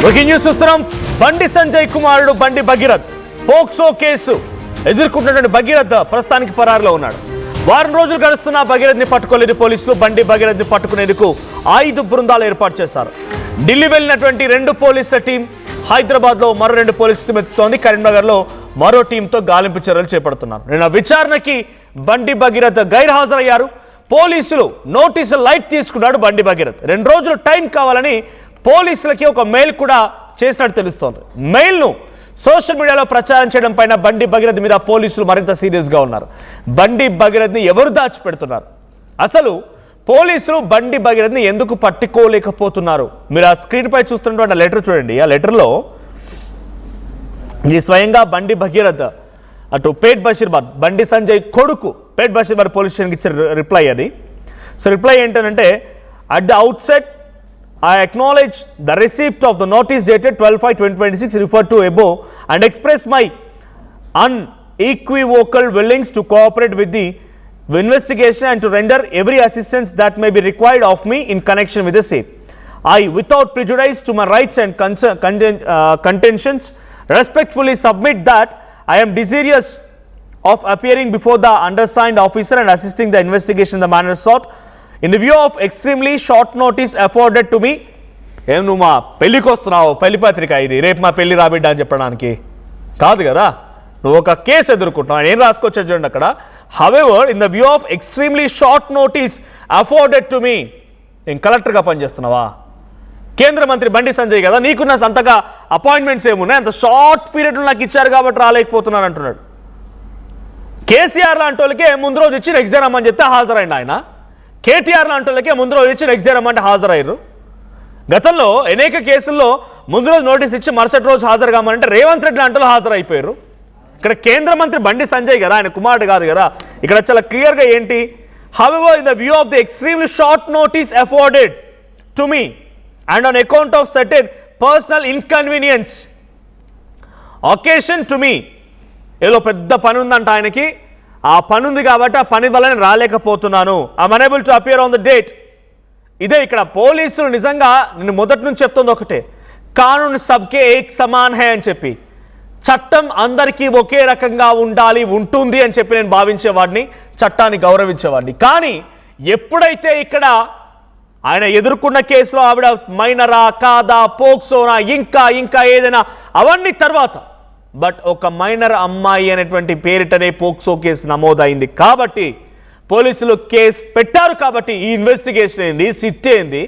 Breaking news చూస్తున్నాం. బండి సంజయ్ కుమారుడు బండి భగీరథ్ పోక్సో కేసు ఎదుర్కొంటున్న భగీరథ్ ప్రస్తుతానికి పరారులో ఉన్నాడు. వారం రోజులు గడుస్తున్న భగీరథ్ని పట్టుకోలేని పోలీసులు బండి భగీరథ్ని పట్టుకునేందుకు 5 బృందాలు ఏర్పాటు చేశారు. ఢిల్లీ వెళ్లినటువంటి 2 పోలీసుల టీం హైదరాబాద్లో మరో 2 పోలీసుల టీం ఎత్తుతోంది. కరీంనగర్లో మరో టీంతో గాలింపు చర్యలు చేపడుతున్నారు. నిన్న విచారణకి బండి భగీరథ్ గైర్హాజరయ్యారు. పోలీసులు నోటీసు లైట్ తీసుకున్నాడు బండి భగీరథ్. 2 రోజులు టైం కావాలని పోలీసులకి ఒక మెయిల్ కూడా చేసినట్టు తెలుస్తోంది. మెయిల్ను సోషల్ మీడియాలో ప్రచారం చేయడం పైన బండి భగీరథ్ మీద పోలీసులు మరింత సీరియస్గా ఉన్నారు. బండి భగీరథ్ని ఎవరు దాచిపెడుతున్నారు? అసలు పోలీసులు బండి భగీరథ్ని ఎందుకు పట్టుకోలేకపోతున్నారు? మీరు ఆ స్క్రీన్ పై చూస్తున్నటువంటి లెటర్ చూడండి. ఆ లెటర్లో ఇది స్వయంగా బండి భగీరథ్ అటు పేట్ బషీర్బాద్ బండి సంజయ్ కొడుకు పేట్ బషీర్బాద్ పోలీస్ స్టేషన్కి ఇచ్చిన రిప్లై అది. సో రిప్లై ఏంటంటే, at the outset I acknowledge the receipt of the notice dated 12/5/2026 referred to above and express my unequivocal willings to cooperate with the investigation and to render every assistance that may be required of me in connection with the same. I, without prejudice to my rights and contentions, respectfully submit that I am desirous of appearing before the undersigned officer and assisting the investigation in the manner sought. In the view of extremely short notice afforded to me, ఏం నువ్వు మా పెళ్ళికి వస్తున్నావు, పెళ్లి పత్రిక ఇది, రేపు మా పెళ్లి రాబిడ్డా అని చెప్పడానికి కాదు కదా, నువ్వు ఒక కేసు ఎదుర్కొంటున్నావు. ఏం రాసుకొచ్చా చూడండి అక్కడ. However in the view of extremely short notice afforded to me. నేను కలెక్టర్గా పనిచేస్తున్నావా? కేంద్ర మంత్రి బండి సంజయ్ కదా, నీకున్న అంతగా అపాయింట్మెంట్స్ ఏమున్నాయి? అంత షార్ట్ పీరియడ్లో నాకు ఇచ్చారు కాబట్టి రాలేకపోతున్నాను అంటున్నాడు. కేసీఆర్ లాంటి వాళ్ళకే ముందు రోజు ఇచ్చిన ఎగ్జామ్ అమ్మని చెప్తే హాజరైంది ఆయన. కేటీఆర్ లాంటి వాళ్ళకే ముందు రోజు ఇచ్చిన ఎగ్జామ్ అంటే హాజరయ్యారు. గతంలో అనేక కేసుల్లో ముందు రోజు నోటీస్ ఇచ్చి మరుసటి రోజు హాజరు కామంటే రేవంత్ రెడ్డి లాంటి వాళ్ళు హాజరైపోయారు. ఇక్కడ కేంద్ర మంత్రి బండి సంజయ్ కదా, ఆయన కుమారుడు కాదు కదా. ఇక్కడ చాలా క్లియర్గా ఏంటి, however in the view of the extremely short notice afforded to me and on account of certain personal inconvenience occasion to me. ఏదో పెద్ద పని ఉందంట ఆయనకి, ఆ పని ఉంది కాబట్టి ఆ పని వల్ల నేను రాలేకపోతున్నాను. I'm unable to appear on the date. ఇదే ఇక్కడ పోలీసులు నిజంగా నేను మొదటి నుంచి చెప్తుంది ఒకటే, కానూన్ సబ్కే ఏక్ సమాన్ హై అని చెప్పి, చట్టం అందరికీ ఒకే రకంగా ఉండాలి, ఉంటుంది అని చెప్పి నేను భావించేవాడిని, చట్టాన్ని గౌరవించేవాడిని. కానీ ఎప్పుడైతే ఇక్కడ ఆయన ఎదుర్కొన్న కేసులో ఆవిడ మైనరా కాదా, పోక్సోనా, ఇంకా ఏదైనా అవన్నీ తర్వాత, బట్ ఒక మైనర్ అమ్మాయి అనేటువంటి పేరిటనే పోక్సో కేసు నమోదైంది కాబట్టి, పోలీసులు కేసు పెట్టారు కాబట్టి ఈ ఇన్వెస్టిగేషన్ ఏంది, సిట్ ఏంది?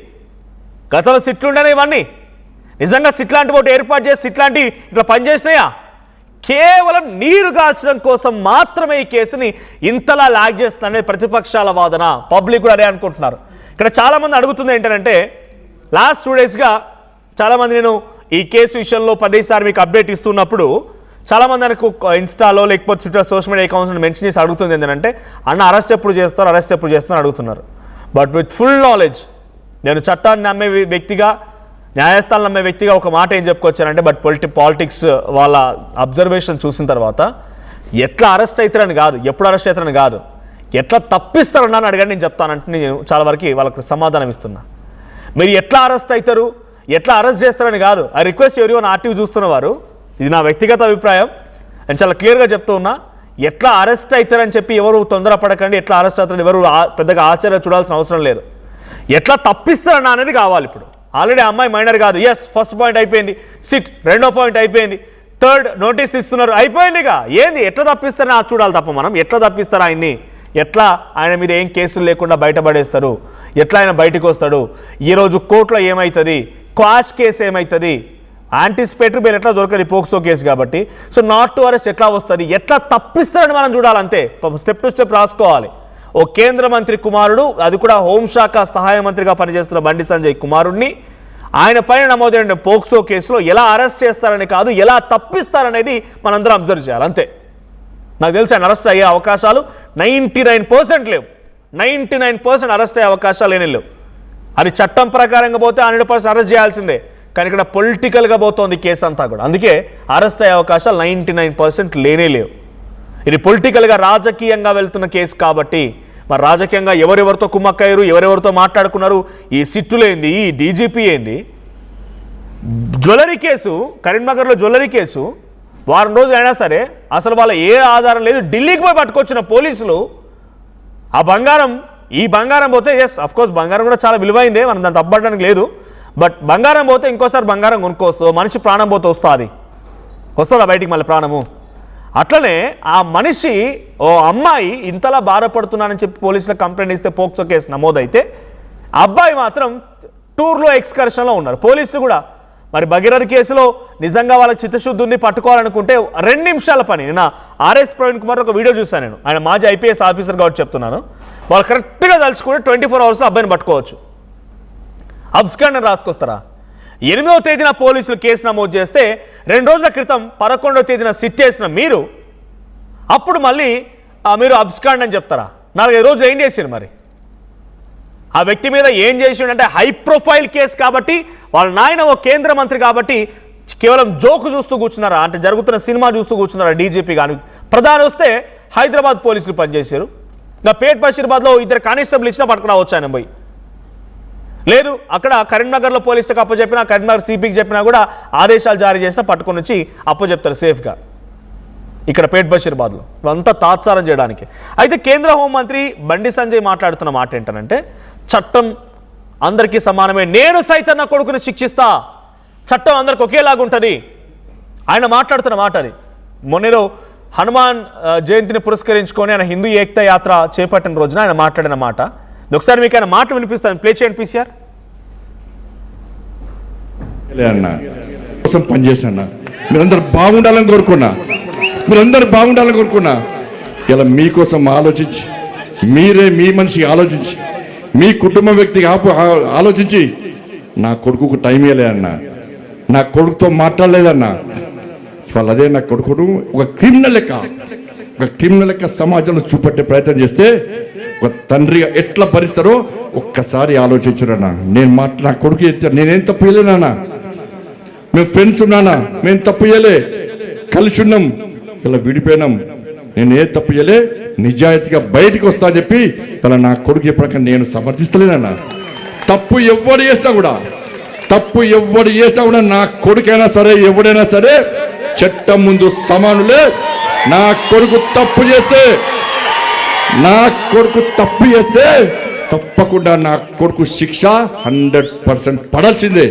గతంలో సిట్లు ఉండేనా ఇవన్నీ? నిజంగా సిట్ లాంటి ఒకటి ఏర్పాటు చేసి సిట్ లాంటి ఇట్లా పనిచేసినాయా? కేవలం నీరు కాల్చడం కోసం మాత్రమే ఈ కేసుని ఇంతలా లాగ్ చేస్తుందనేది ప్రతిపక్షాల వాదన. పబ్లిక్ కూడా అదే అనుకుంటున్నారు. ఇక్కడ చాలామంది అడుగుతుంది ఏంటంటే, లాస్ట్ 2 డేస్గా చాలామంది నేను ఈ కేసు విషయంలో 10 సార్లు మీకు అప్డేట్ ఇస్తున్నప్పుడు చాలామంది నాకు ఇన్స్టాలో లేకపోతే Twitter social media accounts mention చేసి అడుగుతుంది ఏంటంటే, అన్న అరెస్ట్ ఎప్పుడు చేస్తారు అడుగుతున్నారు. బట్ విత్ ఫుల్ నాలెడ్జ్, నేను చట్టాన్ని నమ్మే వ్యక్తిగా, న్యాయస్థానం నమ్మే వ్యక్తిగా ఒక మాట ఏం చెప్పుకొచ్చానంటే, బట్ పాలిటిక్స్ వాళ్ళ అబ్జర్వేషన్ చూసిన తర్వాత ఎట్లా అరెస్ట్ అవుతారని కాదు, ఎప్పుడు అరెస్ట్ అవుతారని కాదు, ఎట్లా తప్పిస్తారన్నా అని అడగండి, నేను చెప్తానంటే నేను చాలా వరకు వాళ్ళకి సమాధానం ఇస్తున్నా. మీరు ఎట్లా అరెస్ట్ అవుతారు, ఎట్లా అరెస్ట్ చేస్తారని కాదు. ఐ రిక్వెస్ట్ ఎవరివన్ ఆర్టీవీ చూస్తున్నవారు, ఇది నా వ్యక్తిగత అభిప్రాయం, నేను చాలా క్లియర్గా చెప్తూ ఉన్నా, ఎట్లా అరెస్ట్ అవుతారని చెప్పి ఎవరు తొందరపడకండి. ఎట్లా అరెస్ట్ అవుతారని ఎవరు పెద్దగా ఆశ్చర్య చూడాల్సిన అవసరం లేదు. ఎట్లా తప్పిస్తారన్నా అనేది కావాలి. ఇప్పుడు ఆల్రెడీ అమ్మాయి మైనర్ కాదు, ఎస్, ఫస్ట్ పాయింట్ అయిపోయింది, సిట్ 2వ పాయింట్ అయిపోయింది, 3rd నోటీస్ ఇస్తున్నారు, అయిపోయిందిగా. ఏంది ఎట్లా తప్పిస్తారని చూడాలి తప్ప మనం ఎట్లా తప్పిస్తారు ఆయన్ని, ఎట్లా ఆయన మీద ఏం కేసులు లేకుండా బయటపడేస్తారు, ఎట్లా ఆయన బయటకు వస్తాడు, ఈరోజు కోర్టులో ఏమవుతుంది, క్వాష్ కేసు ఏమవుతుంది, యాంటిసిపేటరీ బెయిల్ ఎట్లా దొరకదు పోక్సో కేసు కాబట్టి. సో నాట్ టు అరెస్ట్ ఎట్లా వస్తుంది, ఎట్లా తప్పిస్తారని మనం చూడాలంతే. స్టెప్ టు స్టెప్ రాసుకోవాలి. ఓ కేంద్ర మంత్రి కుమారుడు, అది కూడా హోంశాఖ సహాయ మంత్రిగా పనిచేస్తున్న బండి సంజయ్ కుమారుడిని ఆయన పైన నమోదైన పోక్సో కేసులో ఎలా అరెస్ట్ చేస్తారని కాదు, ఎలా తప్పిస్తారనేది మనందరం అబ్జర్వ్ చేయాలి అంతే. నాకు తెలిసి ఆయన అరెస్ట్ అయ్యే అవకాశాలు 99% లేవు. 99% అరెస్ట్ అయ్యే అవకాశాలు ఏమీ లేవు. అది చట్టం ప్రకారంగా పోతే 100% అరెస్ట్ చేయాల్సిందే. కానీ ఇక్కడ పొలిటికల్గా పోతుంది కేసు అంతా కూడా. అందుకే అరెస్ట్ అయ్యే అవకాశాలు 99% లేనే లేవు. ఇది పొలిటికల్గా రాజకీయంగా వెళ్తున్న కేసు కాబట్టి మరి రాజకీయంగా ఎవరెవరితో కుమ్మక్కయ్యారు, ఎవరెవరితో మాట్లాడుకున్నారు, ఈ సిట్టులు ఏంది, ఈ డీజీపీ ఏంది, జ్యువెలరీ కేసు, కరీంనగర్లో జ్యువెలరీ కేసు వారం రోజులు అయినా సరే అసలు వాళ్ళ ఏ ఆధారం లేదు, ఢిల్లీకి పోయి పట్టుకొచ్చిన పోలీసులు ఆ బంగారం, ఈ బంగారం పోతే ఎస్ అఫ్కోర్స్ బంగారం కూడా చాలా విలువైందే, మనం దాన్ని తప్పడానికి లేదు. బట్ బంగారం పోతే ఇంకోసారి బంగారం కొనుక్కోవచ్చు, మనిషి ప్రాణం పోతే వస్తుందా బయటికి మళ్ళీ ప్రాణము? అట్లనే ఆ మనిషి ఓ అమ్మాయి ఇంతలా బాధపడుతున్నానని చెప్పి పోలీసులకు కంప్లైంట్ ఇస్తే పోక్సో కేసు నమోదైతే అబ్బాయి మాత్రం టూర్లో ఎక్స్కర్షన్లో ఉన్నారు. పోలీసులు కూడా మరి భగీరథ కేసులో నిజంగా వాళ్ళ చిత్తశుద్ధుని పట్టుకోవాలనుకుంటే 2 నిమిషాల పని. నిన్న ఆర్ఎస్ ప్రవీణ్ కుమార్ ఒక వీడియో చూశాను నేను, ఆయన మాజీ ఐపీఎస్ ఆఫీసర్ కాబట్టి చెప్తున్నాను. వాళ్ళు కరెక్ట్గా తలుచుకుంటే 24 అవర్స్ అబ్బాయిని పట్టుకోవచ్చు. అబ్స్కాండ్ అని రాసుకొస్తారా? 8వ తేదీన పోలీసులు కేసు నమోదు చేస్తే 2 రోజుల క్రితం 11వ తేదీన సిట్ చేసిన మీరు అప్పుడు మళ్ళీ మీరు అబ్స్కాండ్ అని చెప్తారా? 4-5 రోజులు ఏం చేశారు మరి? ఆ వ్యక్తి మీద ఏం చేసిండంటే హై ప్రొఫైల్ కేసు కాబట్టి, వాళ్ళ నాయన ఓ కేంద్ర మంత్రి కాబట్టి కేవలం జోకు చూస్తూ కూర్చున్నారా, అంటే జరుగుతున్న సినిమా చూస్తూ కూర్చున్నారా డీజీపీ కానీ? ప్రధాని వస్తే హైదరాబాద్ పోలీసులు పనిచేశారు, ఇంకా పేట్ బషీర్బాద్లో 2 కానిస్టేబుల్ ఇచ్చినా పట్టుకురావచ్చు ఆయన పోయి. లేదు అక్కడ కరీంనగర్లో పోలీసులకు అప్పచెప్పినా, కరీంనగర్ సిపికి చెప్పినా కూడా ఆదేశాలు జారీ చేసినా పట్టుకొని వచ్చి అప్పచెప్తారు సేఫ్గా. ఇక్కడ పేట్ బషీర్బాద్లో ఇవంతా తాత్సారం చేయడానికి. అయితే కేంద్ర హోంమంత్రి బండి సంజయ్ మాట్లాడుతున్న మాట ఏంటంటే చట్టం అందరికీ సమానమే, నేను సైతం నా కొడుకుని శిక్షిస్తా, చట్టం అందరికి ఒకేలాగుంటుంది ఆయన మాట్లాడుతున్న మాట అది. మొన్నలో హనుమాన్ జయంతిని పురస్కరించుకొని ఆయన హిందూ ఏకతా యాత్ర చేపట్టిన రోజున ఆయన మాట్లాడిన మాట. ఒకసారి మీకు ఆయన మాట వినిపిస్తాను, ప్లే చేయండి పీసీఆర్. కోసం పనిచేసిన మీరందరూ బాగుండాలని కోరుకున్నా, ఇలా మీకోసం ఆలోచించి, మీరే మీ మనిషికి ఆలోచించి, మీ కుటుంబ వ్యక్తికి ఆలోచించి నా కొడుకుకు టైం ఇవ్వలేదన్నా, నా కొడుకుతో మాట్లాడలేదన్నా. ఇవాళ అదే నా కొడుకును ఒక క్రిమినల్ లెక్క సమాజంలో చూపెట్టే ప్రయత్నం చేస్తే ఒక తండ్రిగా ఎట్లా భరిస్తారో ఒక్కసారి ఆలోచించురన్నా. నా కొడుకు నేనేం తప్పు చేయలేనా? మేము ఫ్రెండ్స్ ఉన్నానా? మేము తప్పు చేయలే, కలిసి ఉన్నాం, ఇలా విడిపోయినాం. నేను ఏ తప్పు చేయలే, నిజాయితీగా బయటికి వస్తా అని చెప్పి తన నా కొడుకు ఎప్పటికీ నేను సమర్థిస్తలేనన్నా. తప్పు ఎవరు చేసినా కూడా నా కొడుకైనా సరే ఎవడైనా సరే చట్టం ముందు సమానులే. నా కొడుకు తప్పు చేస్తే తప్పకుండా నా కొడుకు శిక్ష 100% పడాల్సిందే.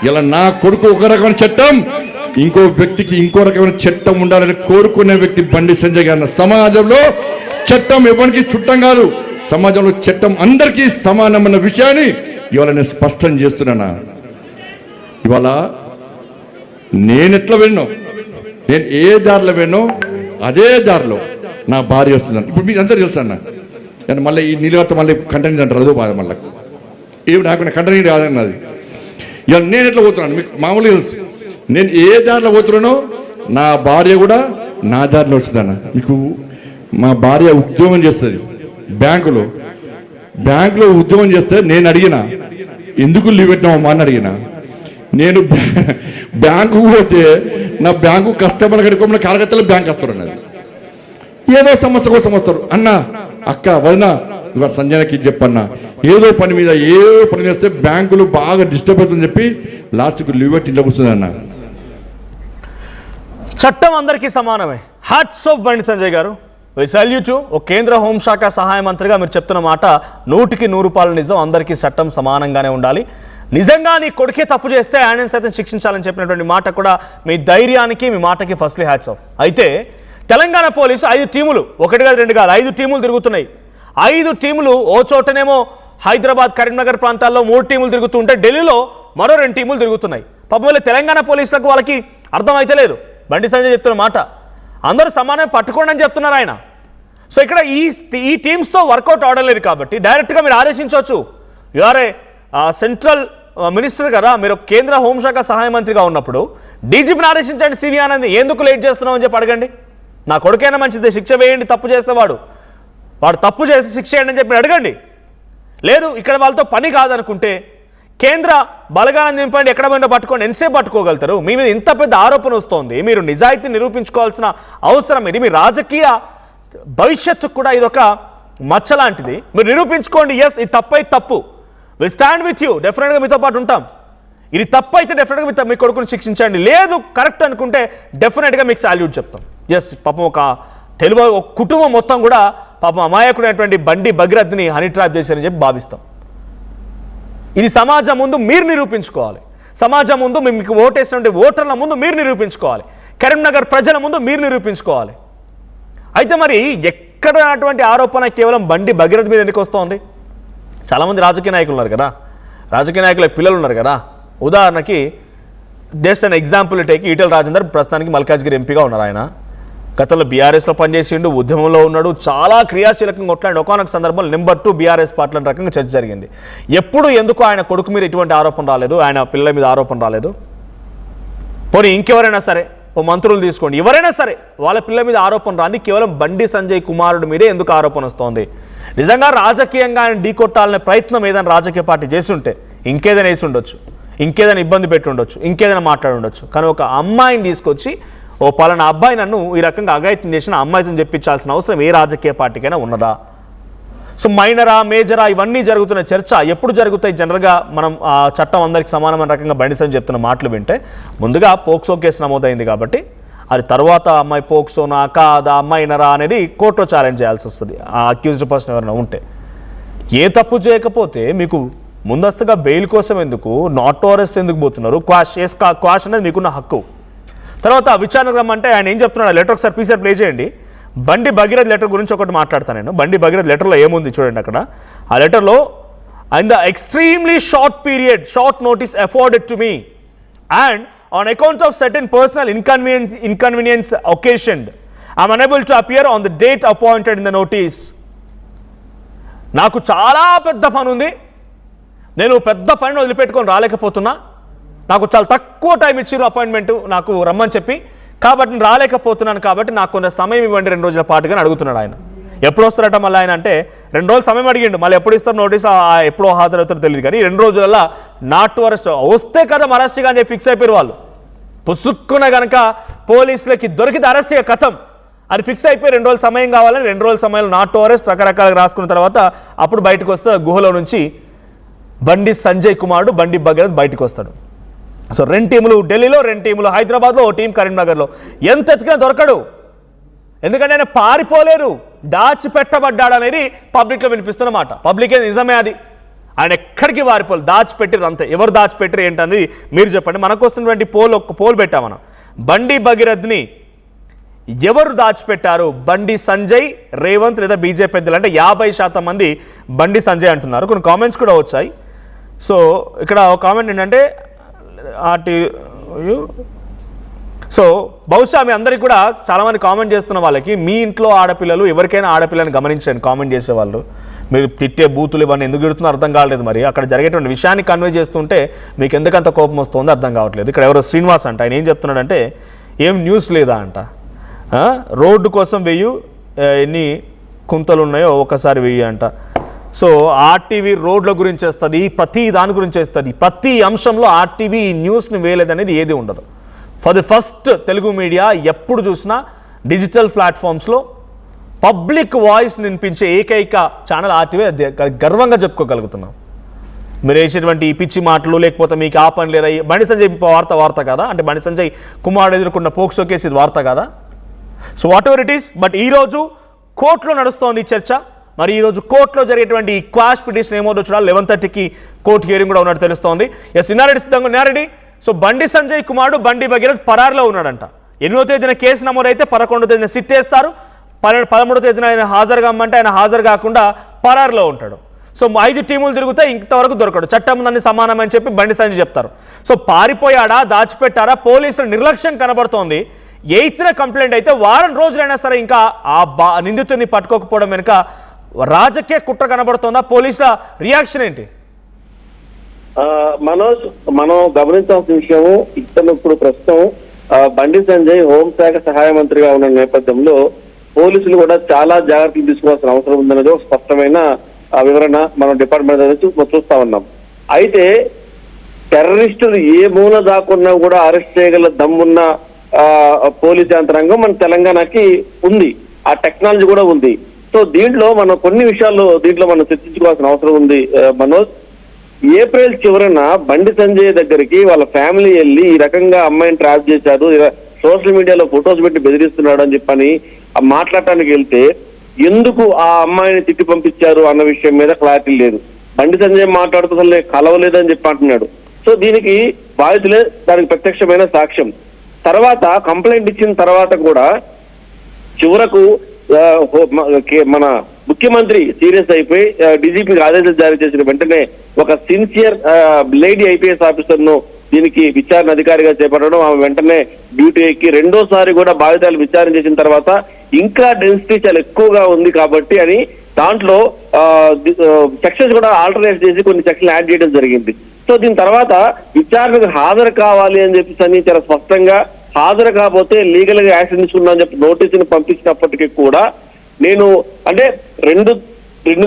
ఇలా నా కొడుకు ఒక రకమైన చట్టం, ఇంకో వ్యక్తికి ఇంకో రకమైన చట్టం ఉండాలని కోరుకునే వ్యక్తి బండి సంజయ్ గారు. సమాజంలో చట్టం ఎవరికి చుట్టం కాదు, సమాజంలో చట్టం అందరికీ సమానమైన విషయాన్ని ఇవాళ నేను స్పష్టం చేస్తున్నానా. ఇవాళ నేను ఎట్లా వెళ్ళినో, నేను ఏ దారిలో వెళ్ళినో అదే దారిలో నా భార్య వస్తుందని ఇప్పుడు మీకు అందరూ తెలుసు అన్న. నేను మళ్ళీ ఈ నీళ్ళతో మళ్ళీ కంటెంట్ అంటారు, అదో బాధ మళ్ళీ ఏమి నాకు కంటెంట్ కాదన్నది. ఇవాళ నేను ఎట్లా పోతున్నాను మీకు మామూలుగా తెలుసు. నేను ఏ దారిలో పోతున్నానో నా భార్య కూడా నా దారిలో వచ్చిందన్న. మీకు మా భార్య ఉద్యోగం చేస్తుంది బ్యాంకులో ఉద్యోగం చేస్తే నేను అడిగిన ఎందుకు లీవ్ పెట్టినామమ్మా అని అడిగిన. నేను బ్యాంకు పోతే నా బ్యాంకు కస్టమర్ కడుకోమని కలకత్తాలో బ్యాంక్ వస్తారు అన్నది. ఏదో సమస్య కోసం వస్తారు. అన్న అక్క వదిన ఇవాళ సంజయ్కి చెప్పన్నా, ఏదో పని మీద చేస్తే బ్యాంకులు బాగా డిస్టర్బ్ అవుతుందని చెప్పి లాస్ట్కు లీవ్ పెట్టి ఇంట్లో కూర్చుంది అన్న. చట్టం అందరికీ సమానమే. హ్యాట్స్ ఆఫ్ బండి సంజయ్ గారు, వి సాల్యూట్ యు. ఒక కేంద్ర హోంశాఖ సహాయ మంత్రిగా మీరు చెప్తున్న మాట 100కి 100 నిజం. అందరికీ చట్టం సమానంగానే ఉండాలి. నిజంగా నీ కొడుకే తప్పు చేస్తే ఆయన సైతం శిక్షించాలని చెప్పినటువంటి మాట కూడా మీ ధైర్యానికి, మీ మాటకి ఫస్ట్లీ హ్యాట్స్ ఆఫ్. అయితే తెలంగాణ పోలీసు 5 టీములు, 1 కాదు 2 కాదు 5 టీములు తిరుగుతున్నాయి. 5 టీములు ఓ చోటనేమో హైదరాబాద్, కరీంనగర్ ప్రాంతాల్లో 3 టీములు తిరుగుతుంటే ఢిల్లీలో మరో 2 టీములు తిరుగుతున్నాయి. పాపం తెలంగాణ పోలీసులకు వాళ్ళకి అర్థమైతే లేదు. బండి సంజయ్ చెప్తున్న మాట అందరూ సమానమే పట్టుకోండి అని చెప్తున్నారు ఆయన. సో ఇక్కడ ఈ టీమ్స్తో వర్కౌట్ అవడలేదు కాబట్టి డైరెక్ట్గా మీరు ఆదేశించవచ్చు. యూఆర్ ఏ సెంట్రల్ మినిస్టర్ కదా, మీరు కేంద్ర హోంశాఖ సహాయ మంత్రిగా ఉన్నప్పుడు డీజీపీని ఆదేశించండి. సివి ఆనంద్ ఎందుకు లేట్ చేస్తున్నావు అని చెప్పి అడగండి. నా కొడుకైనా మంచిది, శిక్ష వేయండి, తప్పు చేస్తే వాడు తప్పు చేసి శిక్ష వేయండి అని చెప్పి అడగండి. లేదు ఇక్కడ వాళ్ళతో పని కాదనుకుంటే కేంద్ర బలగాలను నింపండి, ఎక్కడ పోయినా పట్టుకోండి. ఎంతసేపు పట్టుకోగలుగుతారు? మీ మీద ఇంత పెద్ద ఆరోపణ వస్తోంది, మీరు నిజాయితీ నిరూపించుకోవాల్సిన అవసరం ఇది. మీ రాజకీయ భవిష్యత్తుకు కూడా ఇదొక మచ్చ లాంటిది. మీరు నిరూపించుకోండి, ఎస్ ఇది తప్పు, వి స్టాండ్ విత్ యూ, డెఫినెట్గా మీతో పాటు ఉంటాం. ఇది తప్పు అయితే డెఫినెట్గా మీ కొడుకుని శిక్షించండి, లేదు కరెక్ట్ అనుకుంటే డెఫినెట్గా మీకు సాల్యూట్ చెప్తాం. ఎస్, పాపం ఒక తెలుగు ఒక కుటుంబం మొత్తం కూడా పాపం అమాయకుడైనటువంటి బండి భగీరథ్ని హనీ ట్రాప్ చేశారని చెప్పి భావిస్తాం. ఇది సమాజం ముందు మీరు నిరూపించుకోవాలి, సమాజం ముందు మీకు ఓటేసినటువంటి ఓటర్ల ముందు మీరు నిరూపించుకోవాలి, కరీంనగర్ ప్రజల ముందు మీరు నిరూపించుకోవాలి. అయితే మరి ఎక్కడ అటువంటి ఆరోపణ కేవలం బండి భగీరథ్ మీద ఎందుకు వస్తుంది? చాలామంది రాజకీయ నాయకులు ఉన్నారు కదా, రాజకీయ నాయకుల పిల్లలు ఉన్నారు కదా. ఉదాహరణకి just an example take Etela Rajender ప్రస్తుతానికి మల్కాజ్గిరి ఎంపీగా ఉన్నారు. ఆయన గతంలో బీఆర్ఎస్లో పనిచేసిండు, ఉద్యమంలో ఉన్నాడు, చాలా క్రియాశీలకంగా కొట్లాడి ఒకనొక సందర్భంలో నెంబర్ 2 బీఆర్ఎస్ పార్టీల రకంగా చర్చ జరిగింది. ఎప్పుడు ఎందుకు ఆయన కొడుకు మీద ఇటువంటి ఆరోపణ రాలేదు, ఆయన పిల్లల మీద ఆరోపణ రాలేదు? పోనీ ఇంకెవరైనా సరే, ఓ మంత్రులు తీసుకోండి, ఎవరైనా సరే వాళ్ళ పిల్లల మీద ఆరోపణ రాని కేవలం బండి సంజయ్ కుమారుడి మీదే ఎందుకు ఆరోపణ వస్తోంది? నిజంగా రాజకీయంగా ఆయన ఢీకొట్టాలనే ప్రయత్నం ఏదైనా రాజకీయ పార్టీ చేసి ఉంటే ఇంకేదైనా వేసి ఉండొచ్చు, ఇంకేదైనా ఇబ్బంది పెట్టి ఉండొచ్చు, ఇంకేదైనా మాట్లాడి ఉండొచ్చు. కానీ ఒక అమ్మాయిని తీసుకొచ్చి ఓ పలానా అబ్బాయి నన్ను ఈ రకంగా అఘాయిత్యం చేసిన అమ్మాయితో చెప్పించాల్సిన అవసరం ఏ రాజకీయ పార్టీకైనా ఉన్నదా? సో మైనరా మేజరా ఇవన్నీ జరుగుతున్న చర్చ ఎప్పుడు జరుగుతాయి? జనరల్గా మనం చట్టం అందరికి సమానమైన రకంగా బండి సంజయ్ చెప్తున్న మాటలు వింటే ముందుగా పోక్సో కేసు నమోదైంది కాబట్టి అది తర్వాత అమ్మాయి పోక్సోనా కాదా మైనరా అనేది కోర్టులో ఛాలెంజ్ చేయాల్సి వస్తుంది ఆ అక్యూజ్డ్ పర్సన్ ఎవరైనా ఉంటే. ఏ తప్పు చేయకపోతే మీకు ముందస్తుగా బెయిల్ కోసం ఎందుకు, నాట్ టు అరెస్ట్ ఎందుకు పోతున్నారు? క్వాష్ అనేది మీకున్న హక్కు. తర్వాత విచారణకు రమ్మంటే ఆయన ఏం చెప్తున్నాడు? లెటర్ ఒకసారి పీసీఆర్ ప్లే చేయండి. బండి భగీరథ్ లెటర్ గురించి ఒకటి మాట్లాడతాను నేను. బండి భగీరథ్ లెటర్లో ఏముంది చూడండి. అక్కడ ఆ లెటర్లో in the extremely short period short notice afforded to me and on account of certain personal inconvenience occasioned, I am unable to appear on the date appointed in the notice. నాకు చాలా పెద్ద పని ఉంది, నేను పెద్ద పనిని వదిలిపెట్టుకొని రాలేకపోతున్నా, నాకు చాలా తక్కువ టైం ఇచ్చారు అపాయింట్మెంట్ నాకు రమ్మని చెప్పి, కాబట్టి నేను రాలేకపోతున్నాను, కాబట్టి నాకు కొంత సమయం ఇవ్వండి 2 రోజుల పాటుగా అడుగుతున్నాడు ఆయన. ఎప్పుడు వస్తారట మళ్ళీ ఆయన అంటే 2 రోజులు సమయం అడిగిండు, మళ్ళీ ఎప్పుడు ఇస్తారు నోటీస్ ఎప్పుడో హాజరవుతారో తెలియదు, కానీ 2 రోజులలో నాట్ టు అరెస్ట్ వస్తే కదా అరెస్ట్ కానీ ఫిక్స్ అయిపోయారు వాళ్ళు. పుసుక్కున కనుక పోలీసులకి దొరికితే అరెస్ట్ కథం అది ఫిక్స్ అయిపోయి 2 రోజుల సమయం కావాలని 2 రోజుల సమయంలో నాట్ టు అరెస్ట్ రకరకాలుగా రాసుకున్న తర్వాత అప్పుడు బయటకు వస్తే గుహలో నుంచి బండి సంజయ్ కుమారుడు బండి భగీరథ్ బయటకు వస్తాడు. సో 2 టీములు ఢిల్లీలో, 2 టీములు హైదరాబాద్లో, ఓ టీం కరీంనగర్లో. ఎంత ఎత్తుకినా దొరకడు, ఎందుకంటే ఆయన పారిపోలేరు, దాచిపెట్టబడ్డాడు అనేది పబ్లిక్లో వినిపిస్తున్నమాట. పబ్లికే నిజమే అది, ఆయన ఎక్కడికి వారిపోలేదు, దాచిపెట్టిరు అంతే. ఎవరు దాచిపెట్టిరు ఏంటనేది మీరు చెప్పండి. మనకు వస్తున్నటువంటి పోల్ పెట్టాం మనం. బండి భగీరథ్ని ఎవరు దాచిపెట్టారు? బండి సంజయ్, రేవంత్ లేదా బీజేపీ పెద్దలు అంటే 50% మంది బండి సంజయ్ అంటున్నారు. కొన్ని కామెంట్స్ కూడా వచ్చాయి. సో ఇక్కడ ఒక కామెంట్ ఏంటంటే సో బహుశా మీ అందరికీ కూడా చాలామంది కామెంట్ చేస్తున్న వాళ్ళకి, మీ ఇంట్లో ఆడపిల్లలు ఎవరికైనా ఆడపిల్లని గమనించండి కామెంట్ చేసేవాళ్ళు. మీరు తిట్టే బూతులు ఇవన్నీ ఎందుకు తిడుతున్నా అర్థం కావట్లేదు. మరి అక్కడ జరిగేటువంటి విషయాన్ని కన్వే చేస్తుంటే మీకు ఎందుకంత కోపం వస్తుందో అర్థం కావట్లేదు. ఇక్కడ ఎవరో శ్రీనివాస్ అంట, ఆయన ఏం చెప్తున్నాడంటే ఏం న్యూస్ లేదా అంట, రోడ్డు కోసం ఎన్ని కుంతలు ఉన్నాయో ఒకసారి వెయ్యి అంట. సో ఆర్టీవీ రోడ్ల గురించి వేస్తుంది, ప్రతి దాని గురించి వేస్తుంది, ప్రతి అంశంలో ఆర్టీవీ న్యూస్ని వేయలేదనేది ఏది ఉండదు. For the first Telugu media ఎప్పుడు చూసినా డిజిటల్ ప్లాట్ఫామ్స్లో పబ్లిక్ వాయిస్ వినిపించే ఏకైక ఛానల్ ఆర్టీవీ. గర్వంగా చెప్పుకోగలుగుతున్నాం. మీరు వేసేటువంటి ఈ పిచ్చి మాటలు లేకపోతే మీకు ఆ పని లేదా, బండి సంజయ్ వార్త కదా, అంటే బండి సంజయ్ కుమారుడు ఎదుర్కొన్న పోక్సో కేసు ఇది వార్త కదా. So what ever it is, but ఈరోజు కోర్టులో నడుస్తోంది ఈ చర్చ. మరి ఈరోజు కోర్టులో జరిగేటువంటి ఈ క్వాష్ పిటిషన్ ఏమోదో చూడాలి. 11:30కి కోర్టు హియరింగ్ కూడా ఉన్నట్టు తెలుస్తోంది. ఎస్, ఇన్నారెడ్డి సిద్ధంగా ఉన్నారెడ్డి. సో బండి సంజయ్ కుమారుడు బండి భగీరథ్ పరారులో ఉన్నాడంట. 8వ తేదీన కేసు నమోదైతే 11వ తేదీన సిట్ వేస్తారు. 13వ తేదీన ఆయన హాజరు కమ్మంటే ఆయన హాజరు కాకుండా పరారులో ఉంటాడు. సో 5 టీములు తిరుగుతే ఇంతవరకు దొరకడు. చట్టం ఉందని సమానమని చెప్పి బండి సంజయ్ చెప్తారు. సో పారిపోయాడా, దాచిపెట్టారా? పోలీసుల నిర్లక్ష్యం కనబడుతోంది. 8న కంప్లైంట్ అయితే వారం రోజులైనా సరే ఇంకా ఆ నిందితుడిని పట్టుకోకపోవడం వెనుక రాజకీయ కుట్ర కనబడుతోందా? పోలీసుల రియాక్షన్ ఏంటి? మనోజ్, మనం గమనించాల్సిన విషయము, ఇతను ఇప్పుడు ప్రస్తుతం బండి సంజయ్ హోంశాఖ సహాయ మంత్రిగా ఉన్న నేపథ్యంలో పోలీసులు కూడా చాలా జాగ్రత్తలు తీసుకోవాల్సిన అవసరం ఉందనేది ఒక స్పష్టమైన వివరణ మనం డిపార్ట్మెంట్ నుంచి చూస్తా ఉన్నాం. అయితే టెర్రరిస్టులు ఏ మూల దాకున్నా కూడా అరెస్ట్ చేయగల దమ్మున్న పోలీస్ యంత్రాంగం మన తెలంగాణకి ఉంది, ఆ టెక్నాలజీ కూడా ఉంది. సో దీంట్లో మనం కొన్ని విషయాల్లో మనం చర్చించుకోవాల్సిన అవసరం ఉంది మనోజ్. ఏప్రిల్ చివరన బండి సంజయ్ దగ్గరికి వాళ్ళ ఫ్యామిలీ వెళ్ళి ఈ రకంగా అమ్మాయిని ట్రాప్ చేశారు, సోషల్ మీడియాలో ఫొటోస్ పెట్టి బెదిరిస్తున్నాడు అని చెప్పని మాట్లాడటానికి వెళ్తే ఎందుకు ఆ అమ్మాయిని తిట్టి పంపించారు అన్న విషయం మీద క్లారిటీ లేదు. బండి సంజయ్ మాట్లాడుతూ అసలు కలవలేదని చెప్పి అంటున్నాడు. సో దీనికి బాధితులే దానికి ప్రత్యక్షమైన సాక్ష్యం. తర్వాత కంప్లైంట్ ఇచ్చిన తర్వాత కూడా చివరకు మన ముఖ్యమంత్రి సీరియస్ అయిపోయి డీజీపీకి ఆదేశాలు జారీ చేసిన వెంటనే ఒక సిన్సియర్ లేడీ ఐపీఎస్ ఆఫీసర్ ను దీనికి విచారణ అధికారిగా చేపట్టడం, ఆమె వెంటనే డ్యూటీ ఎక్కి రెండోసారి కూడా బాధితులు విచారణ చేసిన తర్వాత ఇంకా డెన్సిటీ చాలా ఎక్కువగా ఉంది కాబట్టి అని దాంట్లో సెక్షన్స్ కూడా ఆల్టర్నేట్ చేసి కొన్ని సెక్షన్లు యాడ్ చేయడం జరిగింది. సో దీని తర్వాత విచారణకు హాజరు కావాలి అని చెప్పి చాలా స్పష్టంగా హాజరు కాకపోతే లీగల్ గా యాక్షన్ తీసుకున్నా అని చెప్పి నోటీసును పంపించినప్పటికీ కూడా నేను అంటే రెండు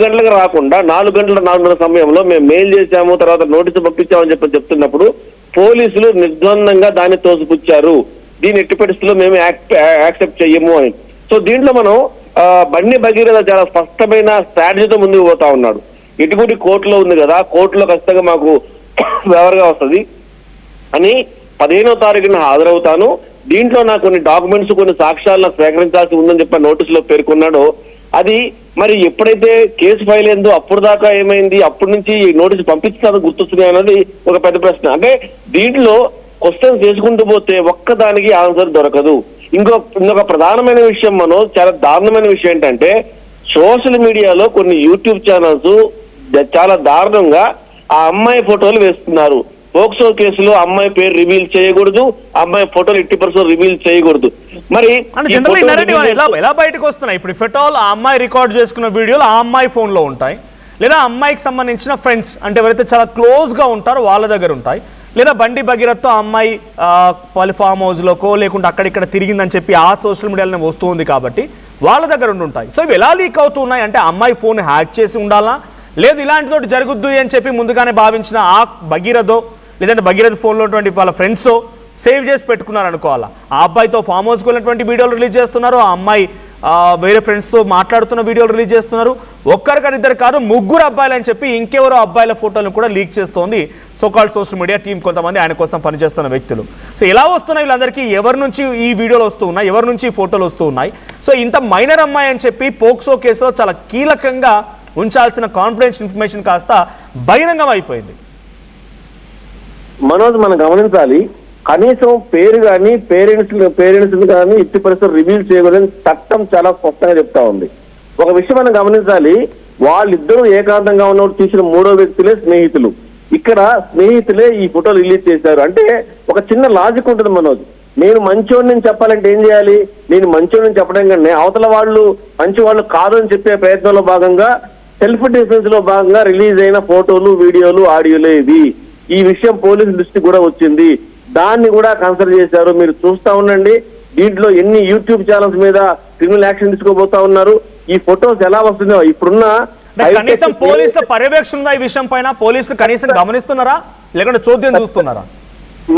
గంటలకు రాకుండా 4 గంటల 4:30 సమయంలో మేము మెయిల్ చేశాము, తర్వాత నోటీసు పంపించామని చెప్పి చెప్తున్నప్పుడు పోలీసులు నిర్ద్వందంగా దాన్ని తోసిపుచ్చారు. దీన్ని ఎట్టి పరిస్థితుల్లో మేము యాక్సెప్ట్ చెయ్యము అని. సో దీంట్లో మనం బండి భగీరథ చాలా స్పష్టమైన స్ట్రాటజీతో ముందుకు పోతా ఉన్నాడు. ఇటుకుడి కోర్టులో ఉంది కదా, కోర్టులో ఖచ్చితంగా మాకు ఫేవర్గా వస్తుంది అని 15వ తారీఖున హాజరవుతాను, దీంట్లో నాకు కొన్ని డాక్యుమెంట్స్ కొన్ని సాక్ష్యాలు నాకు సేకరించాల్సి ఉందని చెప్పి నోటీసులో పేర్కొన్నాడో అది మరి ఎప్పుడైతే కేసు ఫైల్ అయిందో అప్పుడు దాకా ఏమైంది, అప్పటి నుంచి నోటీసు పంపించాలని గుర్తొస్తున్నాయి అన్నది ఒక పెద్ద ప్రశ్న. అంటే దీంట్లో క్వశ్చన్స్ చేసుకుంటూ పోతే ఒక్కదానికి ఆన్సర్ దొరకదు. ఇంకొక ప్రధానమైన విషయం చాలా దారుణమైన విషయం ఏంటంటే సోషల్ మీడియాలో కొన్ని యూట్యూబ్ ఛానల్స్ చాలా దారుణంగా ఆ అమ్మాయి ఫోటోలు వేస్తున్నారు. పోక్సో కేసులో అమ్మాయి పేరు రివీల్ చేయకూడదు, అమ్మాయి ఫోటోలు 80% రివీల్ చేయకూడదు. మరి ఎలా బయటకు వస్తున్నాయి ఇప్పుడు ఫోటోలు? ఆ అమ్మాయి రికార్డ్ చేసుకున్న వీడియోలు ఆ అమ్మాయి ఫోన్ లో ఉంటాయి, లేదా అమ్మాయికి సంబంధించిన ఫ్రెండ్స్ అంటే ఎవరైతే చాలా క్లోజ్ గా ఉంటారో వాళ్ళ దగ్గర ఉంటాయి, లేదా బండి భగీరథతో అమ్మాయి ఫామ్ హౌస్ లోకో లేకుంటే అక్కడిక్కడ తిరిగిందని చెప్పి ఆ సోషల్ మీడియాలోనే వస్తుంది కాబట్టి వాళ్ళ దగ్గర ఉంటాయి. సో ఇవి ఎలా లీక్ అవుతున్నాయి అంటే అమ్మాయి ఫోన్ హ్యాక్ చేసి ఉండాలా, లేదు ఇలాంటితోటి జరుగుద్దు అని చెప్పి ముందుగానే భావించిన ఆ భగీరథో లేదంటే భగీరథ ఫోన్లో ఉన్నటువంటి వాళ్ళ ఫ్రెండ్స్ సేవ్ చేసి పెట్టుకున్నారు అనుకోవాలా. ఆ అబ్బాయితో ఫామ్ హౌస్కి వెళ్ళినటువంటి వీడియోలు రిలీజ్ చేస్తున్నారు, ఆ అమ్మాయి వేరే ఫ్రెండ్స్తో మాట్లాడుతున్న వీడియోలు రిలీజ్ చేస్తున్నారు. ఒక్కరిద్దరు కాదు 3 అబ్బాయిలు అని చెప్పి ఇంకెవరో అబ్బాయిల ఫోటోలను కూడా లీక్ చేస్తోంది సోకాల్డ్ సోషల్ మీడియా టీం, కొంతమంది ఆయన కోసం పనిచేస్తున్న వ్యక్తులు. సో ఎలా వస్తున్నాయి వీళ్ళందరికీ, ఎవరి నుంచి ఈ వీడియోలు వస్తూ ఉన్నాయి, ఎవరి నుంచి ఈ ఫోటోలు వస్తూ ఉన్నాయి? సో ఇంత మైనర్ అమ్మాయి అని చెప్పి పోక్సో కేసులో చాలా కీలకంగా ఉంచాల్సిన కాన్ఫిడెన్షియల్ ఇన్ఫర్మేషన్ కాస్త బహిరంగం అయిపోయింది. మనోజ్ మనం గమనించాలి, కనీసం పేరు కానీ పేరెంట్స్ కానీ ఇట్టి పరిస్థితులు రివీల్ చేయకూడదని చట్టం చాలా స్పష్టంగా చెప్తా ఉంది. ఒక విషయం మనం గమనించాలి, వాళ్ళిద్దరూ ఏకాంతంగా ఉన్నప్పుడు తీసిన 3వ వ్యక్తులే స్నేహితులు. ఇక్కడ స్నేహితులే ఈ ఫోటోలు రిలీజ్ చేశారు అంటే ఒక చిన్న లాజిక్ ఉంటుంది మనోజ్. నేను మంచోడిని చెప్పాలంటే ఏం చేయాలి? నేను మంచోడిని చెప్పడం కన్నా అవతల వాళ్ళు మంచి వాళ్ళు కాదని చెప్పే ప్రయత్నంలో భాగంగా సెల్ఫ్ డిఫెన్స్ లో భాగంగా రిలీజ్ అయిన ఫోటోలు, వీడియోలు, ఆడియోలే ఇవి. ఈ విషయం పోలీసు దృష్టికి కూడా వచ్చింది, దాన్ని కూడా కన్సిడర్ చేశారు. మీరు చూస్తా ఉండండి, దీంట్లో ఎన్ని యూట్యూబ్ ఛానల్స్ మీద క్రిమినల్ యాక్షన్ తీసుకోబోతా ఉన్నారు. ఈ ఫోటోస్ ఎలా వస్తుందో ఇప్పుడున్న కనీసం పోలీసుల పర్యవేక్షణ ఉందా ఈ విషయం పైన? పోలీసులు కనీసం గమనిస్తున్నారా లేకుంటే చోద్యం చూస్తున్నారా?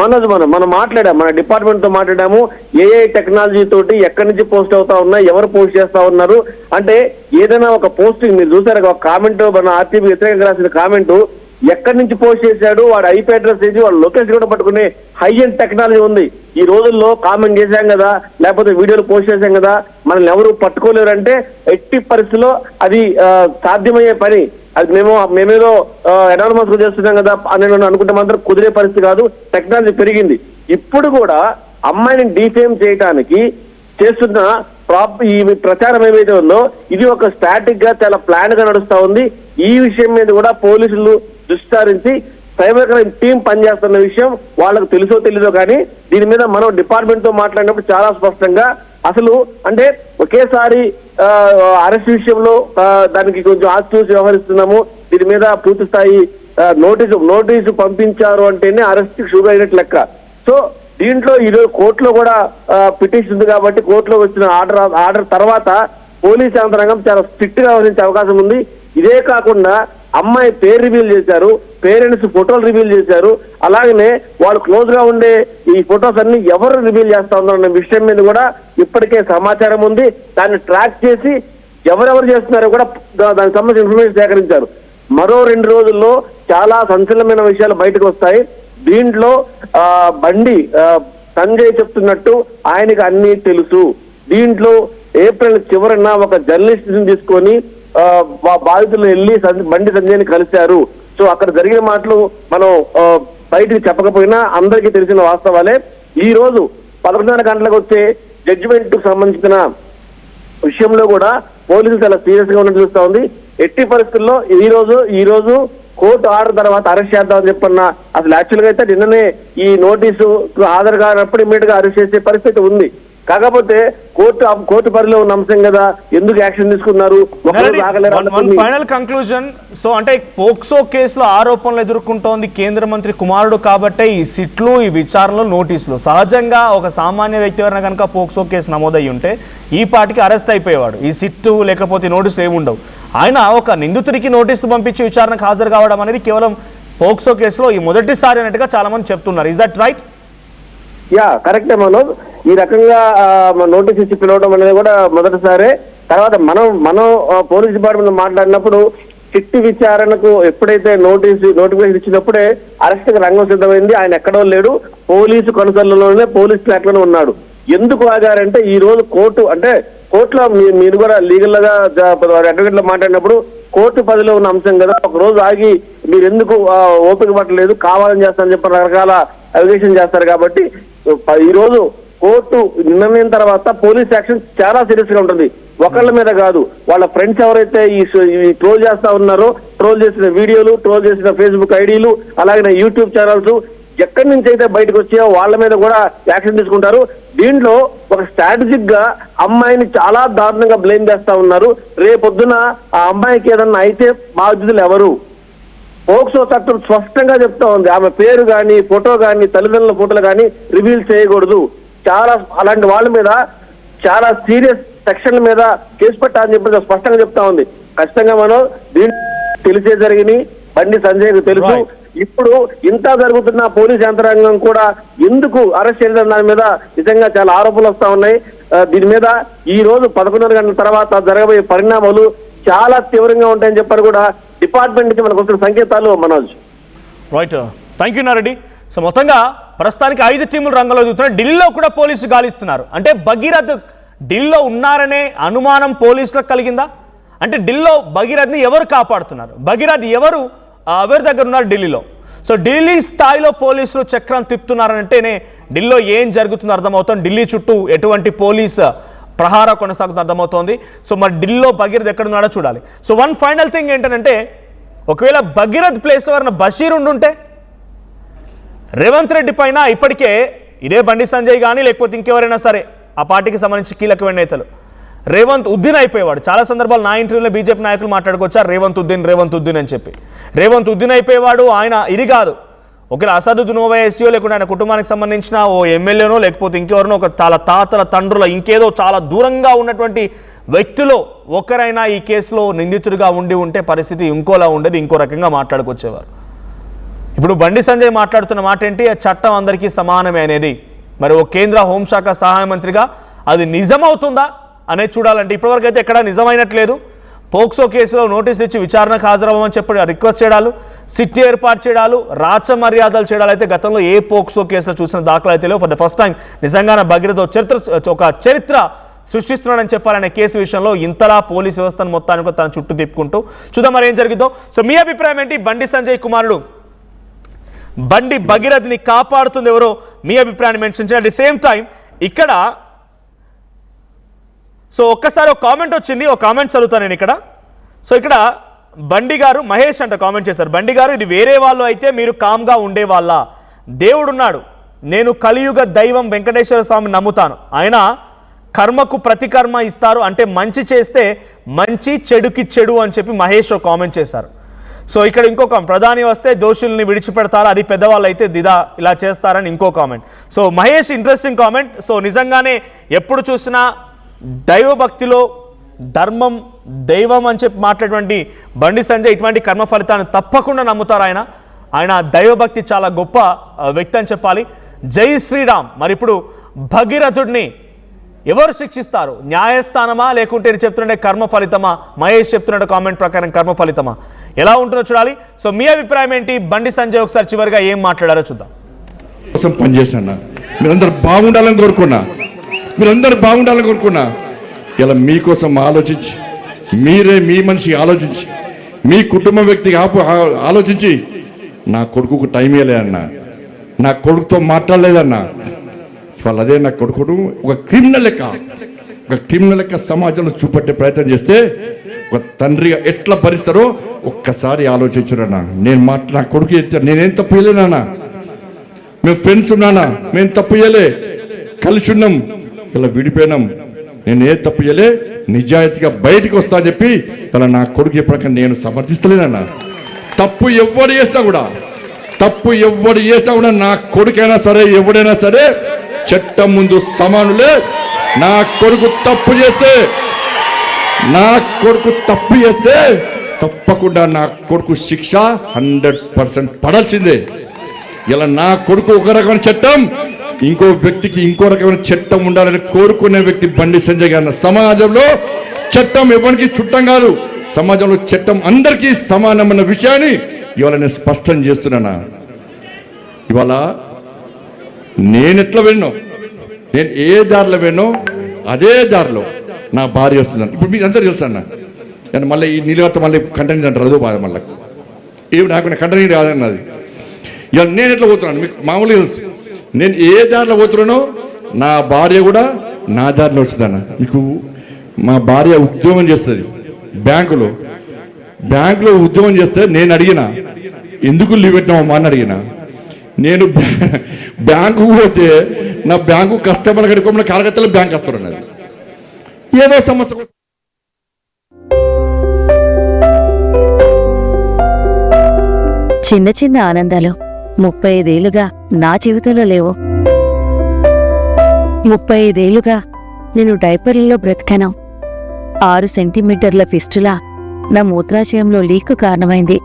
మనోజ్ మనం మాట్లాడాము, మన డిపార్ట్మెంట్ తో మాట్లాడాము. ఏఐ టెక్నాలజీ తోటి ఎక్కడి నుంచి పోస్ట్ అవుతా ఉన్నాయి, ఎవరు పోస్ట్ చేస్తా ఉన్నారు అంటే ఏదైనా ఒక పోస్టింగ్ మీరు చూసారు, ఒక కామెంట్ మన ఆర్టీపీ వ్యతిరేకంగా రాసిన కామెంట్ ఎక్కడి నుంచి పోస్ట్ చేశాడు, వాడు ఐపీ అడ్రస్ చేసి వాడు లొకేషన్ కూడా పట్టుకునే హై ఎండ్ టెక్నాలజీ ఉంది. ఈ రోజుల్లో కామెంట్ చేశాం కదా, లేకపోతే వీడియోలు పోస్ట్ చేశాం కదా, మనల్ని ఎవరు పట్టుకోలేరు అంటే ఎట్టి పరిస్థితిలో అది సాధ్యమయ్యే పని. అది మేమేదో అనానమస్ గా చేస్తున్నాం కదా అని అనుకుంటే మాత్రం కుదిరే పరిస్థితి కాదు. టెక్నాలజీ పెరిగింది. ఇప్పుడు కూడా అమ్మాయిని డీఫేమ్ చేయడానికి చేస్తున్న ఈ ప్రచారం ఏమైతే ఉందో ఇది ఒక స్టాటిక్ గా చాలా ప్లాన్ గా నడుస్తా ఉంది. ఈ విషయం మీద కూడా పోలీసులు దృష్టి సారించి సైబర్ క్రైమ్ టీం పనిచేస్తున్న విషయం వాళ్ళకు తెలుసో తెలీదో కానీ దీని మీద మనం డిపార్ట్మెంట్ తో మాట్లాడినప్పుడు చాలా స్పష్టంగా అసలు అంటే ఒకేసారి అరెస్ట్ విషయంలో దానికి కొంచెం ఆచి వ్యవహరిస్తున్నాము. దీని మీద పూర్తి స్థాయి నోటీసు పంపించారు అంటేనే అరెస్ట్ షురూ అయినట్టు లెక్క. సో దీంట్లో ఈరోజు కోర్టులో కూడా పిటిషన్ ఉంది కాబట్టి కోర్టులో వచ్చిన ఆర్డర్ తర్వాత పోలీస్ యంత్రాంగం చాలా స్ట్రిక్ట్ గా వహించే అవకాశం ఉంది. ఇదే కాకుండా అమ్మాయి పేరు రివీల్ చేశారు, పేరెంట్స్ ఫోటోలు రివీల్ చేశారు, అలాగనే వాళ్ళు క్లోజ్ గా ఉండే ఈ ఫొటోస్ అన్ని ఎవరు రివీల్ చేస్తా ఉన్నారన్న విషయం మీద కూడా ఇప్పటికే సమాచారం ఉంది. దాన్ని ట్రాక్ చేసి ఎవరెవరు చేస్తున్నారో కూడా దానికి సంబంధించిన ఇన్ఫర్మేషన్ సేకరించారు. మరో 2 రోజుల్లో చాలా సంచలనమైన విషయాలు బయటకు వస్తాయి. దీంట్లో బండి సంజయ్ చెప్తున్నట్టు ఆయనకి అన్ని తెలుసు. దీంట్లో ఏప్రిల్ చివరన ఒక జర్నలిస్ట్ ని తీసుకొని బాధితులు వెళ్ళి బండి సంజయ్ని కలిశారు. సో అక్కడ జరిగిన మాటలు మనం బయటికి చెప్పకపోయినా అందరికీ తెలిసిన వాస్తవాలే. ఈ రోజు 11:30 గంటలకు వచ్చే జడ్జిమెంట్ కు సంబంధించిన విషయంలో కూడా పోలీసులు చాలా సీరియస్ గా ఉన్నట్టు చూస్తా ఉంది. ఎట్టి పరిస్థితుల్లో ఈ రోజు కోర్టు ఆర్డర్ తర్వాత అరెస్ట్ చేద్దామని చెప్పన్న అసలు యాక్చువల్ గా అయితే నిన్ననే ఈ నోటీసు హాజరు కానప్పుడు ఇమీడియట్ గా అరెస్ట్ చేసే పరిస్థితి ఉంది. కాకపోతే కోర్టు పరిధిలో ఉన్న అంశం కదా, ఎందుకు యాక్షన్ తీసుకున్నారు? Final conclusion. సో అంటే పోక్సో కేసులో ఆరోపణలు ఎదుర్కొంటోంది కేంద్ర మంత్రి కుమారుడు కాబట్టే ఈ సిట్లు, ఈ విచారణలు, నోటీసులు. సహజంగా ఒక సామాన్య వ్యక్తి ఎవరైనా కనుక పోక్సో కేసు నమోదయ్యి ఉంటే ఈ పాటికి అరెస్ట్ అయిపోయేవాడు. ఈ సిట్టు లేకపోతే నోటీసులు ఏమి ఉండవు. ఆయన ఒక నిందితుడికి నోటీసులు పంపించి విచారణకు హాజరు కావడం అనేది కేవలం పోక్సో కేసులో ఈ మొదటిసారి అన్నట్టుగా చాలా మంది చెప్తున్నారు. Is that right? యా, కరెక్టే మనోజ్. ఈ రకంగా నోటీస్ ఇచ్చి పిలవడం అనేది కూడా మొదటిసారే. తర్వాత మనం పోలీస్ డిపార్ట్మెంట్ మాట్లాడినప్పుడు చిట్టి విచారణకు ఎప్పుడైతే నోటిఫికేషన్ ఇచ్చినప్పుడే అరెస్ట్ కి రంగం సిద్ధమైంది. ఆయన ఎక్కడో లేడు, పోలీసు కనుసల్లోనే పోలీస్ ట్రాక్ లోనే ఉన్నాడు. ఎందుకు ఆగారంటే ఈ రోజు కోర్టులో మీరు కూడా లీగల్ గా అడ్వకేట్ లో మాట్లాడినప్పుడు కోర్టు పరిధిలో ఉన్న అంశం కదా, ఒక రోజు ఆగి మీరు ఎందుకు ఓపిక పట్టలేదు, కావాలని చేస్తారని చెప్పి రకరకాల అలిగేషన్ చేస్తారు. కాబట్టి ఈ రోజు కోర్టు నిర్ణయం తర్వాత పోలీస్ యాక్షన్ చాలా సీరియస్ గా ఉంటుంది. ఒకళ్ళ మీద కాదు, వాళ్ళ ఫ్రెండ్స్ ఎవరైతే ఈ ట్రోల్ చేస్తా ఉన్నారో, ట్రోల్ చేసిన వీడియోలు, ట్రోల్ చేసిన ఫేస్బుక్ ఐడీలు, అలాగే యూట్యూబ్ ఛానల్స్ ఎక్కడి నుంచి అయితే బయటకు వచ్చాయో వాళ్ళ మీద కూడా యాక్షన్ తీసుకుంటారు. దీంట్లో ఒక స్ట్రాటజిక్ గా అమ్మాయిని చాలా దారుణంగా బ్లేమ్ చేస్తా ఉన్నారు. రేపొద్దున ఆ అమ్మాయికి ఏదన్నా అయితే బాధ్యతలు ఎవరు? పోక్సో చట్టం స్పష్టంగా చెప్తా ఉంది, ఆమె పేరు కానీ, ఫోటో కానీ, తల్లిదండ్రుల ఫోటోలు కానీ రివీల్ చేయకూడదు. అలాంటి వాళ్ళ మీద చాలా సీరియస్ సెక్షన్ల మీద కేసు పెట్టాలని చెప్పి స్పష్టంగా చెప్తా ఉంది. ఖచ్చితంగా మనం దీన్ని తెలిసే జరిగింది, బండి సంజయ్కు తెలుసు. ఇప్పుడు ఇంత జరుగుతున్న పోలీస్ యంత్రాంగం కూడా ఎందుకు అరెస్ట్ చేయడం దాని మీద నిజంగా చాలా ఆరోపణలు వస్తా ఉన్నాయి. దీని మీద ఈ రోజు 11:30 గంటల తర్వాత జరగబోయే పరిణామాలు చాలా తీవ్రంగా ఉంటాయని చెప్పారు కూడా డిపార్ట్మెంట్ నుంచి మనకు వస్తున్న సంకేతాలు. Manoj, right, thank you Nareddy. So మొత్తంగా ప్రస్తుతానికి 5 టీములు రంగంలో దిగుతున్నారు. ఢిల్లీలో కూడా పోలీసులు గాలిస్తున్నారు. అంటే భగీరథ్ ఢిల్లీలో ఉన్నారనే అనుమానం పోలీసులకు కలిగిందా? అంటే ఢిల్లీలో భగీరథ్ని ఎవరు కాపాడుతున్నారు? భగీరథ్ ఎవరి దగ్గర ఉన్నారు ఢిల్లీలో? సో ఢిల్లీ స్థాయిలో పోలీసులు చక్రం తిప్పుతున్నారంటేనే ఢిల్లీలో ఏం జరుగుతుందో అర్థమవుతుంది. ఢిల్లీ చుట్టూ ఎటువంటి పోలీసు ప్రహార కొనసాగుతూ అర్థమవుతోంది. సో మరి ఢిల్లీలో భగీరథ్ ఎక్కడున్నాడో చూడాలి. సో వన్ ఫైనల్ థింగ్ ఏంటంటే, ఒకవేళ భగీరథ్ ప్లేస్ ఎవరైనా బషీర్ ఉండుంటే రేవంత్ రెడ్డి పైన ఇప్పటికే ఇదే బండి సంజయ్ కానీ లేకపోతే ఇంకెవరైనా సరే ఆ పార్టీకి సంబంధించి కీలకమైన నేతలు రేవంత్ ఉద్దీన్ అయిపోయేవాడు. చాలా సందర్భాలు నా ఇంటర్వ్యూలో బీజేపీ నాయకులు మాట్లాడుకొచ్చారు రేవంత్ ఉద్దీన్ అని చెప్పి. రేవంత్ ఉద్దీన్ అయిపోయేవాడు. ఆయన ఇది కాదు, ఒకవేళ అసదుద్దీన్ ఓవైసీయో లేకుంటే ఆయన కుటుంబానికి సంబంధించిన ఓ ఎమ్మెల్యేనో లేకపోతే ఇంకెవరినో ఒక చాలా తాతల తండ్రుల ఇంకేదో చాలా దూరంగా ఉన్నటువంటి వ్యక్తులు ఒకరైనా ఈ కేసులో నిందితుడిగా ఉంటే పరిస్థితి ఇంకోలా ఉండేది, ఇంకో రకంగా మాట్లాడుకొచ్చేవారు. ఇప్పుడు బండి సంజయ్ మాట్లాడుతున్న మాట ఏంటి? చట్టం అందరికీ సమానమే అనేది. మరి ఓ కేంద్ర హోంశాఖ సహాయ మంత్రిగా అది నిజమవుతుందా అనేది చూడాలంటే ఇప్పటివరకు అయితే ఎక్కడా నిజమైనట్లేదు. పోక్సో కేసులో నోటీసులు ఇచ్చి విచారణకు హాజరవ్వమని చెప్పి రిక్వెస్ట్ చేయడాలు, సిట్ ఏర్పాటు చేయడాలు, రాచ మర్యాదలు చేయడాలు అయితే గతంలో ఏ పోక్సో కేసులో చూసిన దాఖలు అయితే లేవు. ఫర్ ద ఫస్ట్ టైం నిజంగానే భగీరథ్ ఒక చరిత్ర సృష్టిస్తున్నాడని చెప్పాలనే కేసు విషయంలో ఇంతలా పోలీస్ వ్యవస్థను మొత్తానికి తన చుట్టూ తిప్పుకుంటూ చూద్దాం మరి ఏం జరిగిందో. సో మీ అభిప్రాయం ఏంటి? బండి సంజయ్ కుమారుడు బండి భగీరథ్ని కాపాడుతుంది ఎవరో మీ అభిప్రాయాన్ని మెన్షన్ చేయండి. అట్ ది సేమ్ టైం ఇక్కడ సో ఒక్కసారి ఒక కామెంట్ వచ్చింది, ఒక కామెంట్ చదువుతాను నేను ఇక్కడ. సో ఇక్కడ బండి గారు, మహేష్ అంట కామెంట్ చేశారు. బండి గారు, ఇది వేరే వాళ్ళు అయితే మీరు కామ్గా ఉండేవాళ్ళ? దేవుడున్నాడు, నేను కలియుగ దైవం వెంకటేశ్వర స్వామిని నమ్ముతాను, ఆయన కర్మకు ప్రతికర్మ ఇస్తారు, అంటే మంచి చేస్తే మంచి, చెడుకి చెడు అని చెప్పి మహేష్ కామెంట్ చేశారు. సో ఇక్కడ ఇంకొక ప్రధాని వస్తే దోషుల్ని విడిచిపెడతారా, అది పెద్దవాళ్ళు అయితే ఇలా చేస్తారని ఇంకో comment. So Mahesh interesting comment. So నిజంగానే ఎప్పుడు చూసినా దైవభక్తిలో ధర్మం, దైవం అని చెప్పి మాట్లాడేటువంటి బండి సంజయ్ ఇటువంటి కర్మ ఫలితాన్ని తప్పకుండా నమ్ముతారు. ఆయన దైవభక్తి చాలా గొప్ప వ్యక్తి అని చెప్పాలి. జై శ్రీరామ్. మరి ఇప్పుడు భగీరథుడిని ఎవరు శిక్షిస్తారు? న్యాయస్థానమా లేకుంటే నేను చెప్తుండే కర్మ ఫలితమా? మహేష్ చెప్తున్న కామెంట్ ప్రకారం కర్మ ఫలితమా? ఎలా ఉంటుందో చూడాలి. సో మీ అభిప్రాయం ఏంటి? బండి సంజయ్ ఒకసారి చివరిగా ఏం మాట్లాడారో చూద్దాం. కోసం పనిచేసిన మీరందరూ బాగుండాలని కోరుకున్నా, ఇలా మీకోసం ఆలోచించి, మీరే మీ మనిషి ఆలోచించి, మీ కుటుంబ వ్యక్తికి ఆలోచించి, నా కొడుకుకు టైం ఇవ్వలేదన్నా, నా కొడుకుతో మాట్లాడలేదన్నా. ఇవాళ అదే నా కొడుకును ఒక క్రిమినల్ లెక్క సమాజంలో చూపెట్టే ప్రయత్నం చేస్తే ఒక తండ్రిగా ఎట్లా భరిస్తారో ఒక్కసారి ఆలోచించురన్నా. నా కొడుకు నేనేం తప్పు చేయలేనా? మేము ఫ్రెండ్స్ ఉన్నానా? మేము తప్పు చేయలే, కలిసి ఉన్నాం, ఇలా విడిపోయినాం. నేను ఏ తప్పు చేయలే, నిజాయితీగా బయటికి వస్తా అని చెప్పి ఇలా నా కొడుకు ఎప్పటికీ నేను సమర్థిస్తలేనన్నా. తప్పు ఎవరు చేసినా కూడా నా కొడుకైనా సరే ఎవడైనా సరే చట్టం ముందు సమానులే. నా కొడుకు తప్పు చేస్తే తప్పకుండా నా కొడుకు శిక్ష 100% పడాల్సిందే. ఇలా నా కొడుకు ఒక రకమైన చట్టం, ఇంకో వ్యక్తికి ఇంకో రకమైన చట్టం ఉండాలని కోరుకునే వ్యక్తి బండి సంజయ్ గారు. సమాజంలో చట్టం ఎవరికి చుట్టం కాదు, సమాజంలో చట్టం అందరికీ సమానమైన విషయాన్ని ఇవాళ నేను స్పష్టం చేస్తున్నానా. ఇవాళ నేను ఎట్లా వెళ్ళినో, నేను ఏ దారిలో వెళ్ళినో అదే దారిలో నా భార్య వస్తున్నాను. ఇప్పుడు మీకు అందరూ తెలుసు అన్న, నేను మళ్ళీ ఈ నీళ్ళతో మళ్ళీ కంటెంట్ అంటారు, అదో బాధ మళ్ళీ ఏమి నాకు కంటెంట్ కాదన్నది. ఇవాళ నేను ఎట్లా పోతున్నాను మీకు మామూలుగా తెలుసు. నేను ఏ దారిలో పోతున్నానో నా భార్య కూడా నా దారిలో వచ్చిందన్న. మీకు మా భార్య ఉద్యోగం చేస్తుంది బ్యాంకులో ఉద్యోగం చేస్తే నేను అడిగిన ఎందుకు లీవ్ పెట్టినామమ్మా అని అడిగిన. నేను బ్యాంకు పోతే నా బ్యాంకు కస్టమర్ కడుకోమని కలకత్తాలో బ్యాంక్ వస్తున్నది. ఏదో సమస్య చిన్న చిన్న ఆనందాలు 35 ఏళ్లుగా నా జీవితంలో లేవు. 35 ఏళ్లుగా నేను డైపర్లలో బ్రతికాను. 6 సెంటీమీటర్ల ఫిస్టులా నా మూత్రాశయంలో లీక్ కారణమైంది.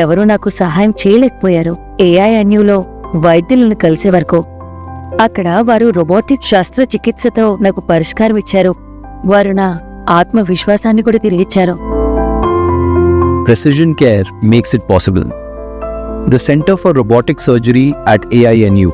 ఎవరూ నాకు సహాయం చేయలేకపోయారు. ఏఐఎన్యూలో వైద్యులను కలిసే వరకు అక్కడ వారు రోబోటిక్ శస్త్రచికిత్సతో నాకు పరిష్కారం ఇచ్చారు. వారు నా ఆత్మవిశ్వాసాన్ని కూడా తిరిగిచ్చారు. Precision Care makes it possible. The Center for Robotic Surgery at AINU